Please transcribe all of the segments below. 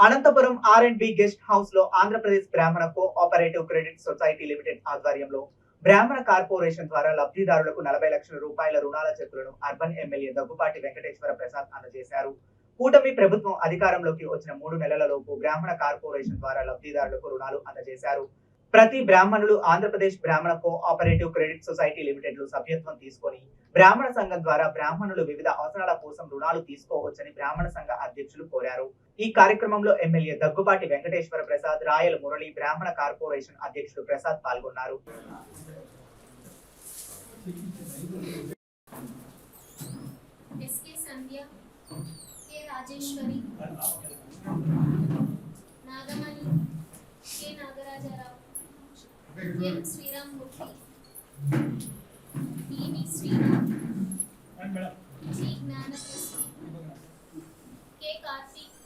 Anantapuram R&B guest house లో ఆంధ్రప్రదేశ్ బ్రాహ్మణ cooperative credit society limited ఆధ్వర్యంలో బ్రాహ్మణ కార్పొరేషన్ ద్వారా లబ్ధిదారులకు 40 లక్షల రూపాయల రుణాల చెక్కులను అర్బన్ ఎమ్మెల్యే దగ్గుపాటి వెంకటేశ్వర ప్రసాద్ అందజేశారు. కూటమి ప్రభుత్వం అధికారంలోకి వచ్చిన 3 నెలలలోపు బ్రాహ్మణ కార్పొరేషన్ ద్వారా లబ్ధిదారులకు రుణాలు అందజేశారు. ప్రతి బ్రాహ్మణులు ఆంధ్రప్రదేశ్ బ్రాహ్మణ కోఆపరేటివ్ క్రెడిట్ సొసైటీ లిమిటెడ్ లో సభ్యత్వం తీసుకొని బ్రాహ్మణ సంఘం ద్వారా బ్రాహ్మణులు వివిధ అవసరాల కోసం రుణాలు తీసుకోవచ్చని బ్రాహ్మణ సంఘ అధ్యక్షులు కోరారు. ఈ కార్యక్రమంలో ఎమ్మెల్యే దగ్గుపాటి వెంకటేశ్వర ప్రసాద్, రాయల మురళి, బ్రాహ్మణ కార్పొరేషన్ అధ్యక్షుడు ప్రసాద్ పాల్గొన్నారు. శ్రీరామూర్తి, ఈవి శ్రీరామ్, జి జ్ఞానకృష్ణ, కె కార్తీక్,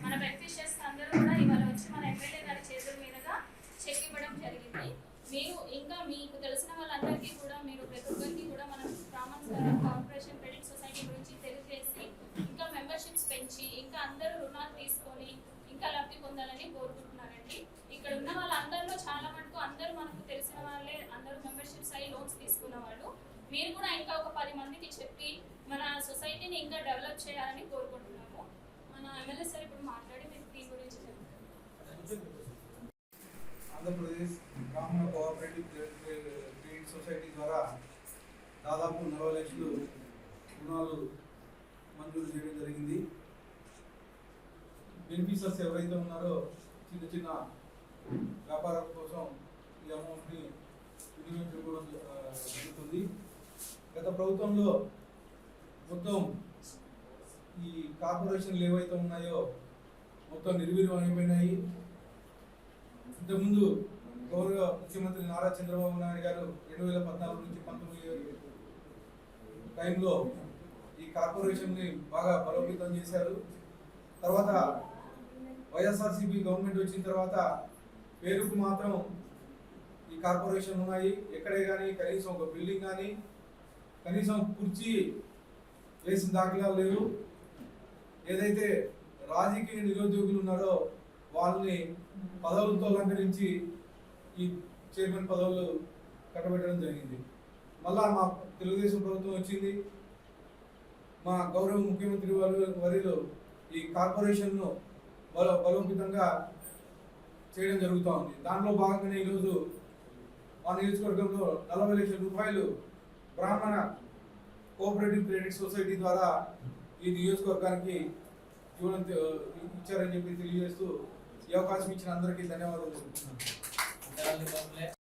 మన బెనిఫిషియర్స్ అందరూ కూడా ఇవాళ వచ్చి మన ఎమ్మెల్యే గారి చేతుల మీదుగా చెక్ ఇవ్వడం జరిగింది. మీరు ఇంకా మీకు తెలిసిన వాళ్ళందరికీ కూడా మీరు ప్రతి ఒక్కరికి కూడా మన బ్రాహ్మణ కార్పొరేషన్ క్రెడిట్ సొసైటీ గురించి తెలియజేసి ఇంకా మెంబర్షిప్స్ పెంచి ఇంకా అందరూ రుణాలు తీసుకొని ఇంకా లబ్ధి పొందాలని కోరుకుంటున్నానండి. ఇక్కడ ఉన్న వాళ్ళందరిలో చాలా మటుకు అందరూ మనకు తెలిసిన వాళ్ళే, అందరూ మెంబర్షిప్స్ అయ్యి లోన్స్ తీసుకున్న వాళ్ళు. మీరు కూడా ఇంకా ఒక 10 మందికి చెప్పి మన సొసైటీని ఇంకా డెవలప్ చేయాలని కోరుకుంటున్నాము. మన ఎమ్మెల్యే సార్ ఇప్పుడు మాట్లాడి మీకు దీని గురించి చెప్తారు. ఆంధ్రప్రదేశ్ బ్రాహ్మణ కోఆపరేటివ్ క్రెడిట్ సొసైటీ ద్వారా దాదాపు 40 లక్షలు రుణాలు మంజూరు చేయడం జరిగింది. బెనిఫిషియర్స్ ఎవరైతే ఉన్నారో చిన్న చిన్న వ్యాపారం కోసం ఈ అమౌంట్ని వినియోగించుకోవడం జరుగుతుంది. గత ప్రభుత్వంలో మొత్తం ఈ కార్పొరేషన్లు ఏవైతే ఉన్నాయో మొత్తం నిర్వీర్యం అయిపోయినాయి. ఇంతకుముందు గౌరవ ముఖ్యమంత్రి నారా చంద్రబాబు నాయుడు గారు 2014 నుంచి 19 టైంలో ఈ కార్పొరేషన్ని బాగా బలోపేతం చేశారు. తర్వాత వైఎస్ఆర్సీపీ గవర్నమెంట్ వచ్చిన తర్వాత పేరుకు మాత్రం ఈ కార్పొరేషన్ ఉన్నాయి. ఎక్కడే కానీ కనీసం ఒక బిల్డింగ్ కానీ కనీసం కుర్చీ వేసిన దాఖలాలు లేవు. ఏదైతే రాజకీయ నిరుద్యోగులు ఉన్నారో వాళ్ళని పదవులతో అలంకరించి ఈ చైర్మన్ పదవులు కట్టబెట్టడం జరిగింది. మళ్ళా మా తెలుగుదేశం ప్రభుత్వం వచ్చింది. మా గౌరవ ముఖ్యమంత్రి వర్యులు ఈ కార్పొరేషన్ను బలోపేతంగా చేయడం జరుగుతూ ఉంది. దాంట్లో భాగంగానే ఈరోజు మా నియోజకవర్గంలో 40 లక్షల రూపాయలు బ్రాహ్మణ కోఆపరేటివ్ క్రెడిట్ సొసైటీ ద్వారా ఈ నియోజకవర్గానికి ఇచ్చారని చెప్పి తెలియజేస్తూ ఈ అవకాశం ఇచ్చిన అందరికీ ధన్యవాదాలు తెలుపుతున్నాను.